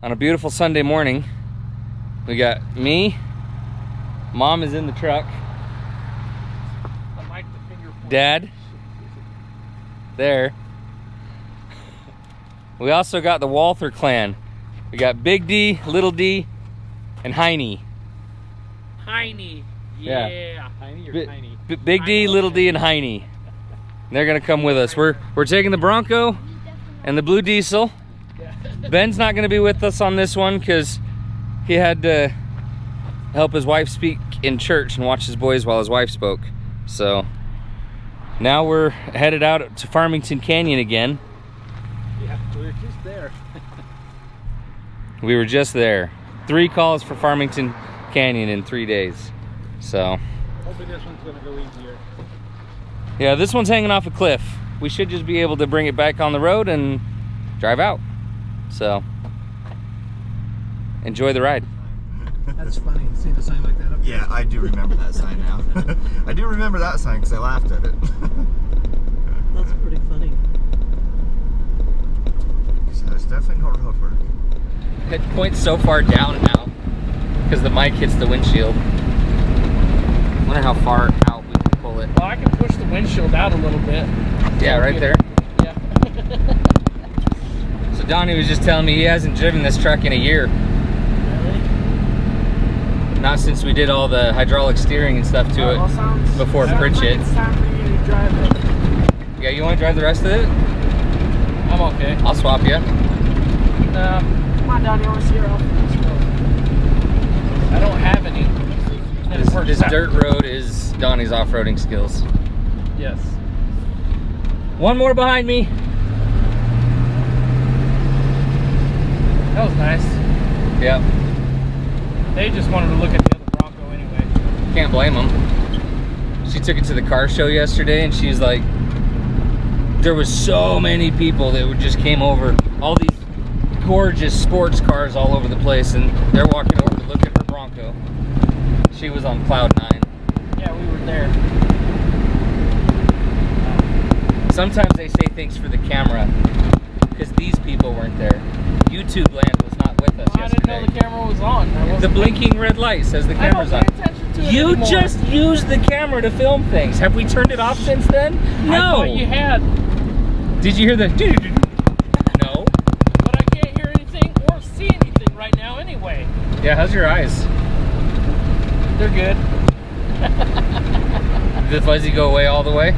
on a beautiful Sunday morning. We got me, Mom is in the truck, Dad there. We also got the Walther clan. We got Big D, Little D, and Heine. Heine, yeah. Heine or Tiny? Big D, Little D, and Heine. They're gonna come with us. We're taking the Bronco and the blue diesel. Ben's not gonna be with us on this one because he had to help his wife speak in church and watch his boys while his wife spoke. So now we're headed out to Farmington Canyon again. Yeah, we were just there. We were just there. 3 calls for Farmington Canyon in 3 days. So hopefully this one's gonna go easier. yeah, this one's hanging off a cliff. We should just be able to bring it back on the road and drive out. So enjoy the ride. That's funny, seeing a sign like that up there. Yeah, I do remember that sign now. I do remember that sign because I laughed at it. That's pretty funny. So it's definitely no road work. It points so far down now because the mic hits the windshield. I wonder how far out we can pull it. Well, I can push the windshield out a little bit. Yeah, right there. Yeah. So Donnie was just telling me he hasn't driven this truck in a year. Really? Not since we did all the hydraulic steering and stuff to it before Pritchett. It's time for you to drive it. Yeah, you want to drive the rest of it? I'm okay. I'll swap you. Come on, Donnie, I want to see your off-road. I don't have any. This dirt road is Donnie's off-roading skills. Yes. One more behind me. That was nice. Yep. They just wanted to look at the other Bronco anyway. Can't blame them. She took it to the car show yesterday and she's like, there was so many people that just came over. All these gorgeous sports cars all over the place and they're walking over to look at her Bronco. She was on cloud 9. Yeah, we were there. Sometimes they say things for the camera because these people weren't there. YouTube land was not with us I didn't yesterday. know the camera was on. The blinking red light says the camera's on. I don't pay attention to it You anymore. just used the camera to film things. Have we turned it off since then? No. I thought you had, Did you hear the No. but I can't hear anything or see anything right now anyway. Yeah, how's your eyes? They're good. Did the fuzzy go away all the way?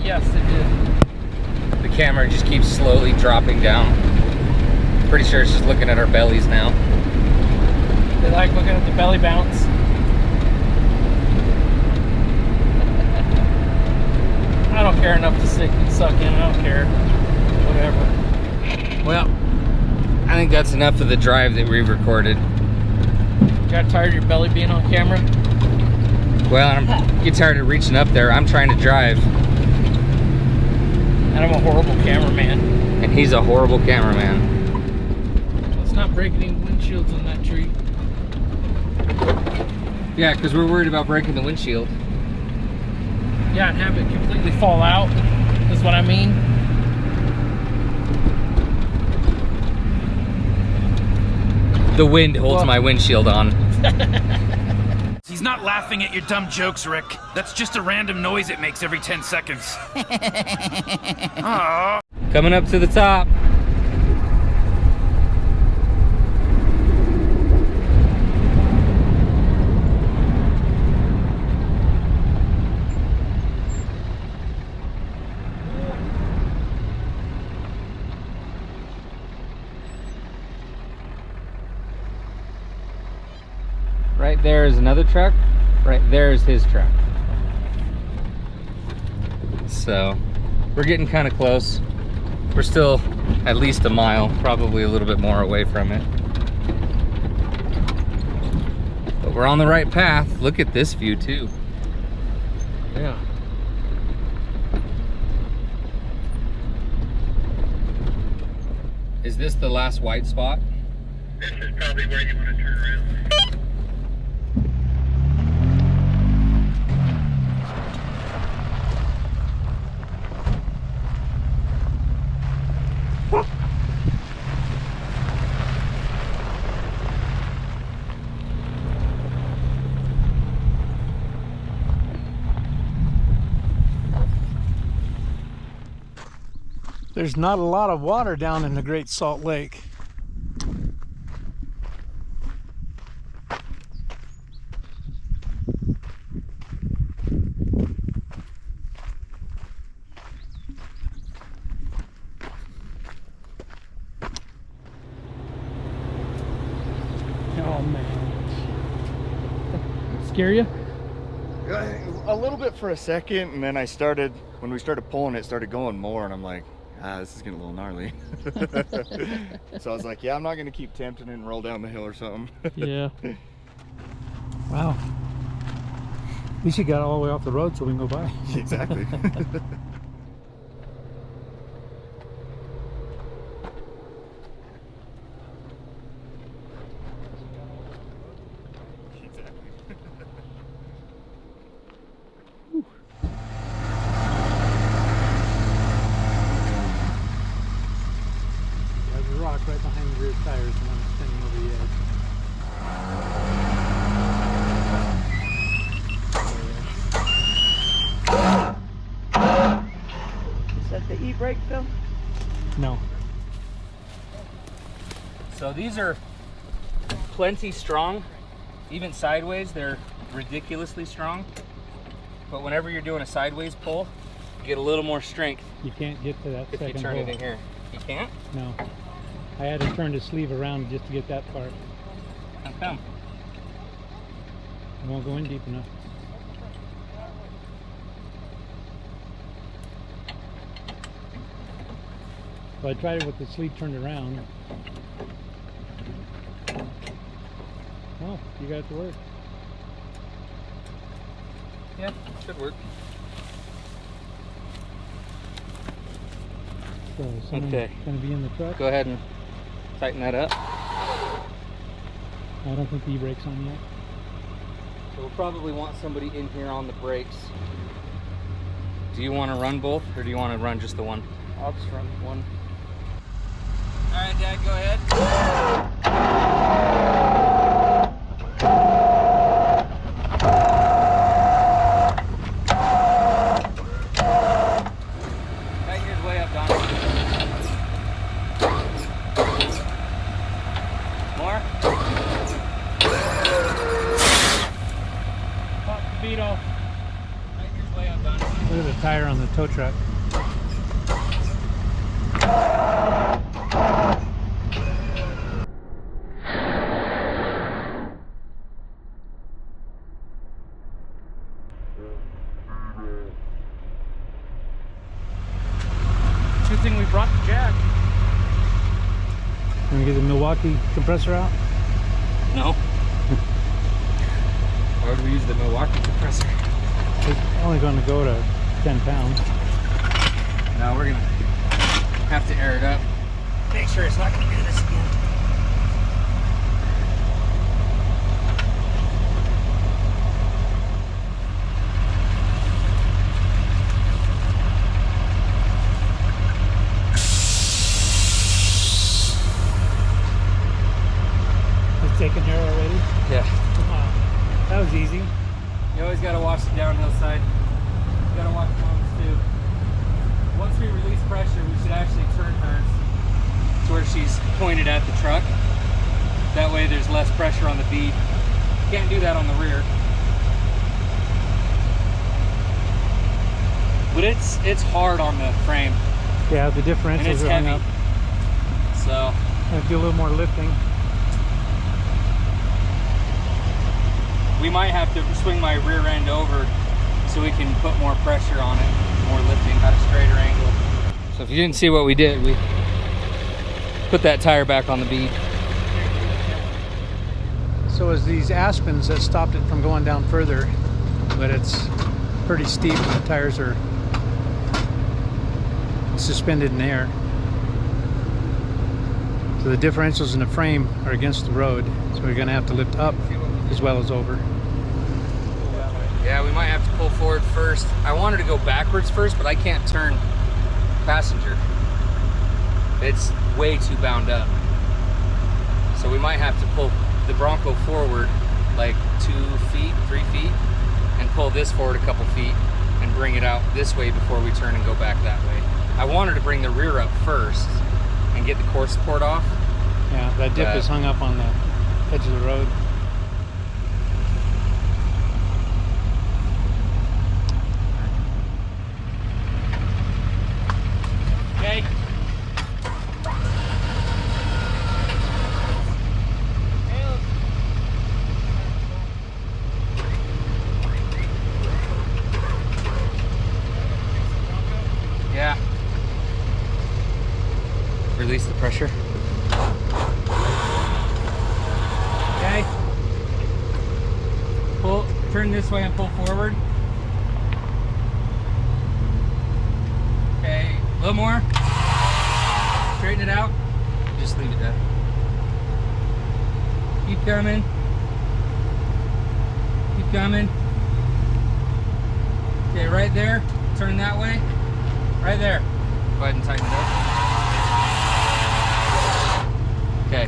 Yes, it did. The camera just keeps slowly dropping down. Pretty sure it's just looking at our bellies now. They like looking at the belly bounce. I don't care enough to suck in. I don't care. Whatever. Well, I think that's enough of the drive that we recorded. Got tired of your belly being on camera? Well, I'm get tired of reaching up there. I'm trying to drive. And I'm a horrible cameraman. And he's a horrible cameraman. Let's not break any windshields on that tree. Yeah, because we're worried about breaking the windshield. Yeah, and have it completely fall out, is what I mean. The wind holds my windshield on. He's not laughing at your dumb jokes, Rick. That's just a random noise it makes every 10 seconds. Aww. Coming up to the top. Right there is another truck. Right there is his truck. So we're getting kind of close. We're still at least a mile, probably a little bit more away from it. But we're on the right path. Look at this view too. Yeah. Is this the last white spot? This is probably where you want to turn around. There's not a lot of water down in the Great Salt Lake. Oh man. Scare you? A little bit for a second, and then when we started pulling, it started going more, and I'm like, this is getting a little gnarly. So I was like, yeah, I'm not gonna keep tempting it and roll down the hill or something. Yeah. Wow. At least you got all the way off the road so we can go by. Exactly. There's a rock right behind the rear tires and I'm standing over the edge. Is that the e-brake, Phil? No. So these are plenty strong. Even sideways, they're ridiculously strong. But whenever you're doing a sideways pull, you get a little more strength You can't get to that if you second turn hole. it in here. You can't? No. I had to turn the sleeve around just to get that part. How come? I won't go in deep enough. So I tried it with the sleeve turned around. Oh, you got it to work. Yeah, should work. So someone's Okay. gonna be in the truck. Go ahead and tighten that up. I don't think the e-brake's on yet. So we'll probably want somebody in here on the brakes. Do you want to run both, or do you want to run just the one? I'll just run one. All right, Dad, go ahead. Tighten yours way up, Don. More? Pop the beat off. Tighten yours way up, Don. Look at the tire on the tow truck. Good thing we brought the jack. Can we get the Milwaukee compressor out? No. Why would we use the Milwaukee compressor? It's only going to go to 10 pounds. No, we're gonna have to air it up. Make sure it's not gonna do this again. It's taken care of already? Yeah. Wow. That was easy. You always gotta watch the downhill side. You gotta watch mom's too. Once we release pressure, we should actually turn hers to where she's pointed at the truck. That way there's less pressure on the bead. Can't do that on the rear. But it's hard on the frame, Yeah, the and differentials it's are hung heavy. up. So I have to do a little more lifting. we might have to swing my rear end over so we can put more pressure on it, more lifting at a straighter angle. So if you didn't see what we did, we put that tire back on the bead. So it's these aspens that stopped it from going down further, but it's pretty steep and the tires are suspended in air. So the differentials in the frame are against the road, so we're gonna have to lift up as well as over. Yeah, we might have to pull forward first. I wanted to go backwards first, but I can't turn passenger. It's way too bound up. So we might have to pull the Bronco forward like 2 feet, 3 feet, and pull this forward a couple feet and bring it out this way before we turn and go back that way. I wanted to bring the rear up first and get the core support off. Yeah, that dip is hung up on the edge of the road. Okay. Yeah. Release the pressure. Okay. Pull, turn this way and pull forward. Okay, a little more. Straighten it out. Just leave it there. Keep coming. Keep coming. Okay, right there. Turn that way. Right there. Go ahead and tighten it up. Okay.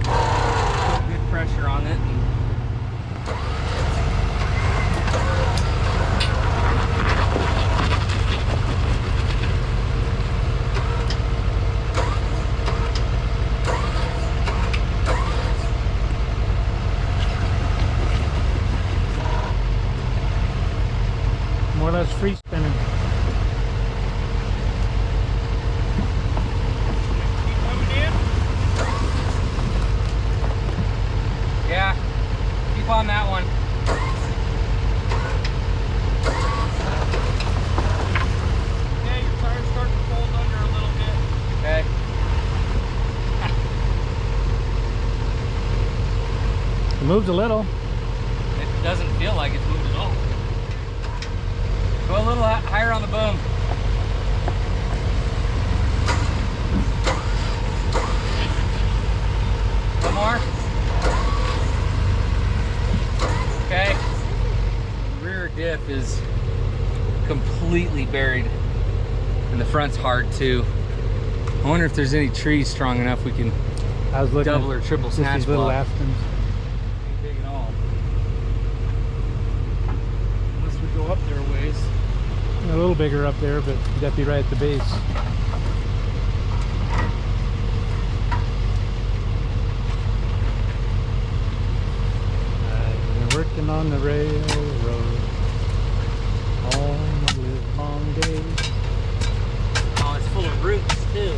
Put good pressure on it. More or less free spinning. Yeah. Keep on that one. Okay, your tire's starting to fold under a little bit. Okay. It moved a little. It doesn't feel like it's moved at all. Go a little higher on the boom. One more. Okay. The rear diff is completely buried, and the front's hard too. I wonder if there's any trees strong enough we can I was looking double at or triple just snatch these little block. Aspens. Ain't big at all. Unless we go up there a ways. A little bigger up there, but you'd have to be right at the base. I've been working on the railroad all my live long days. Oh, it's full of roots too.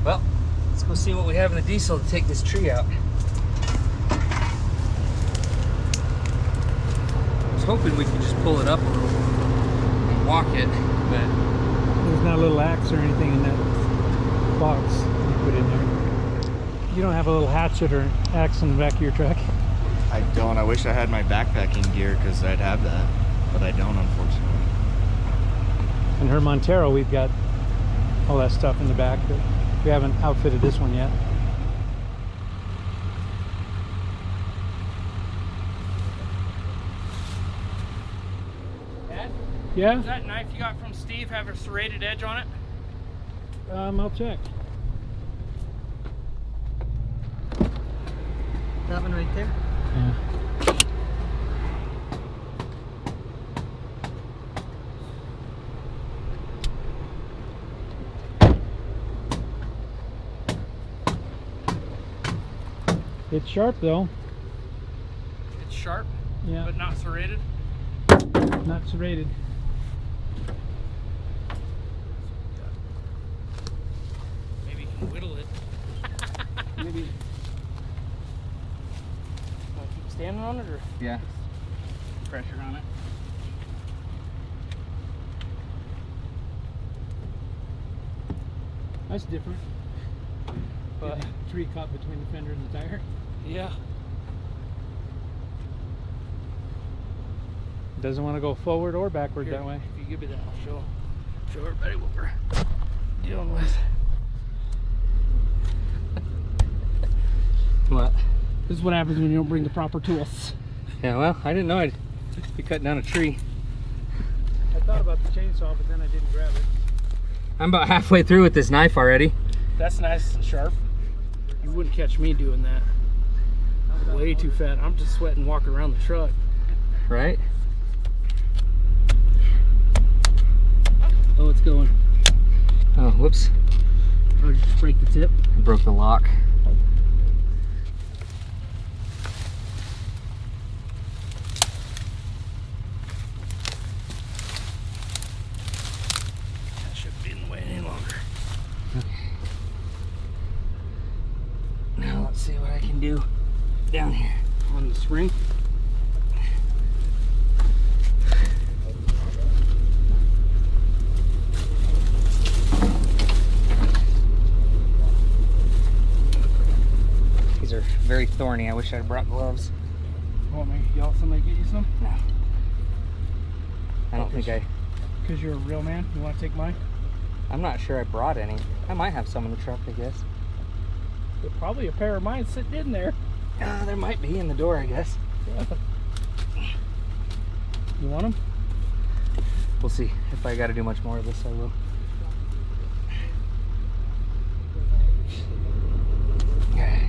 Well, let's go see what we have in the diesel to take this tree out. I was hoping we could just pull it up and walk it, but There's not a little axe or anything in that box you put in there. You don't have a little hatchet or axe in the back of your truck? I don't. I wish I had my backpacking gear because I'd have that, but I don't, unfortunately. In her Montero, we've got all that stuff in the back, but we haven't outfitted this one yet. Dad, Yeah? does that knife you got from Steve have a serrated edge on it? I'll check. That one right there? Yeah. It's sharp though. It's sharp, Yeah, but not serrated. not serrated. Maybe you can whittle it. Maybe. Want to keep standing on it or yeah. pressure on it? That's different. But Tree caught between the fender and the tire. yeah, Doesn't want to go forward or backward here, that way. if you give me that, I'll show everybody what we're dealing with. What? This is what happens when you don't bring the proper tools. Yeah, well, I didn't know I'd be cutting down a tree. I thought about the chainsaw, but then I didn't grab it. I'm about halfway through with this knife already. That's nice and sharp. You wouldn't catch me doing that. Way too fat. I'm just sweating walking around the truck. Right? Oh, it's going. Oh, whoops. Oh, did you just break the tip? I broke the lock. That shouldn't be in the way any longer. Now let's see what I can do down here. On the spring? These are very thorny. I wish I'd brought gloves. Want me to yell at somebody to get you some? No. I don't think I... Because you're a real man? You want to take mine? I'm not sure I brought any. I might have some in the truck, I guess. There's probably a pair of mine sitting in there. There might be in the door, I guess. You want them? We'll see. If I got to do much more of this, I will. Okay.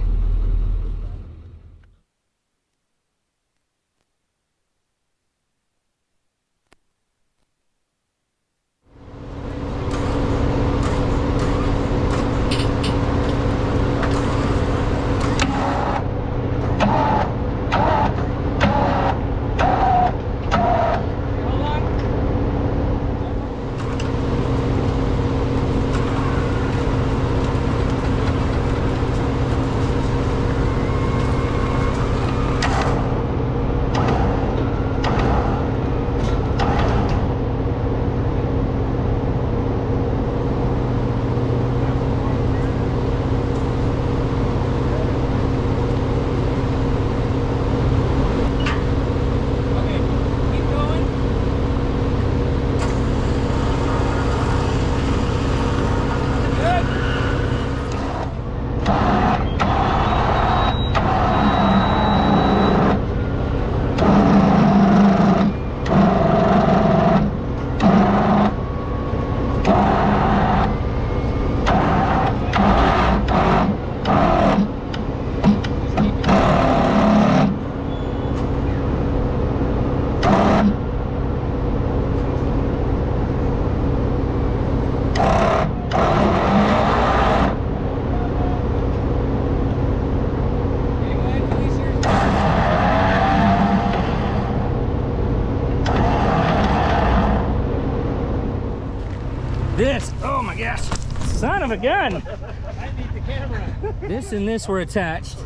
This, oh my gosh, son of a gun. I need the camera. This and this were attached,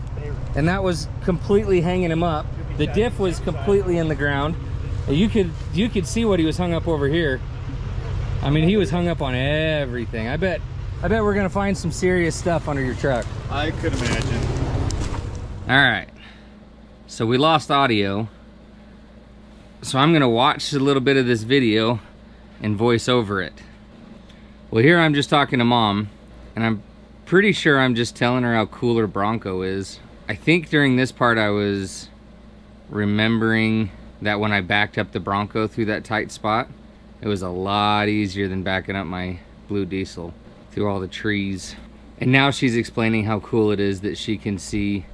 and that was completely hanging him up. The diff was completely in the ground. You could see what he was hung up over here. I mean, he was hung up on everything. I bet we're gonna find some serious stuff under your truck. I could imagine. All right, so we lost audio. So I'm gonna watch a little bit of this video and voice over it. Well, here I'm just talking to Mom, and I'm pretty sure I'm just telling her how cool her Bronco is. I think during this part I was remembering that when I backed up the Bronco through that tight spot, it was a lot easier than backing up my blue diesel through all the trees. And now she's explaining how cool it is that she can see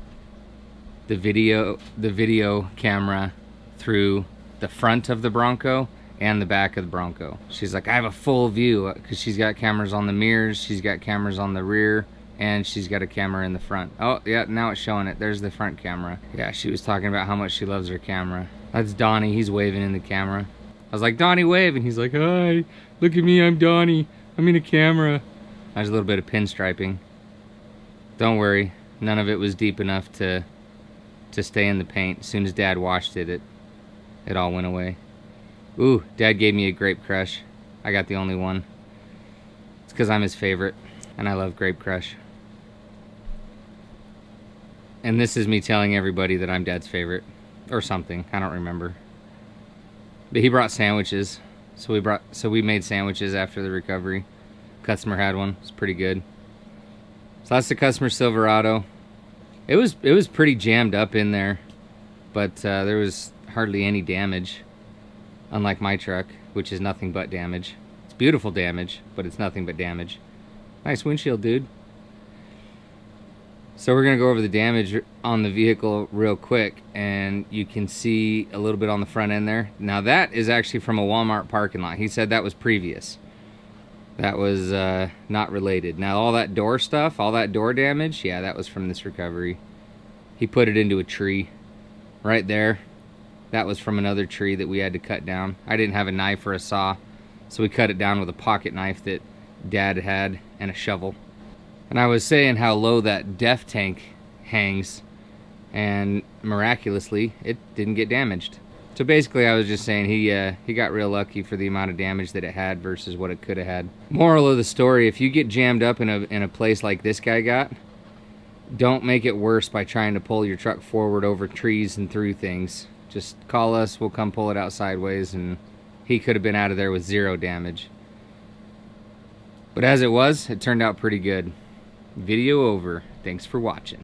the video camera through the front of the Bronco and the back of the Bronco. She's like, I have a full view, because she's got cameras on the mirrors, she's got cameras on the rear, and she's got a camera in the front. Oh yeah, now it's showing it. There's the front camera. Yeah, she was talking about how much she loves her camera. That's Donnie, he's waving in the camera. I was like, Donnie, wave, and he's like, hi, look at me, I'm Donnie, I'm in a camera. There's a little bit of pinstriping. Don't worry, none of it was deep enough to stay in the paint. As soon as Dad washed it, it all went away. Ooh, Dad gave me a Grape Crush. I got the only one. It's because I'm his favorite, and I love Grape Crush. And this is me telling everybody that I'm Dad's favorite, or something. I don't remember. But he brought sandwiches, so we made sandwiches after the recovery. Customer had one. It's pretty good. So that's the customer Silverado. It was pretty jammed up in there, but there was hardly any damage. Unlike my truck, which is nothing but damage. It's beautiful damage, but it's nothing but damage. Nice windshield, dude. So we're gonna go over the damage on the vehicle real quick, and you can see a little bit on the front end there. Now that is actually from a Walmart parking lot. He said that was previous. That was not related. Now all that door stuff, all that door damage, yeah, that was from this recovery. He put it into a tree right there. That was from another tree that we had to cut down. I didn't have a knife or a saw, so we cut it down with a pocket knife that Dad had and a shovel. And I was saying how low that def tank hangs, and miraculously it didn't get damaged. So basically I was just saying he got real lucky for the amount of damage that it had versus what it could have had. Moral of the story, if you get jammed up in a place like this guy got, don't make it worse by trying to pull your truck forward over trees and through things. Just call us, we'll come pull it out sideways, and he could have been out of there with 0 damage. But as it was, it turned out pretty good. Video over. Thanks for watching.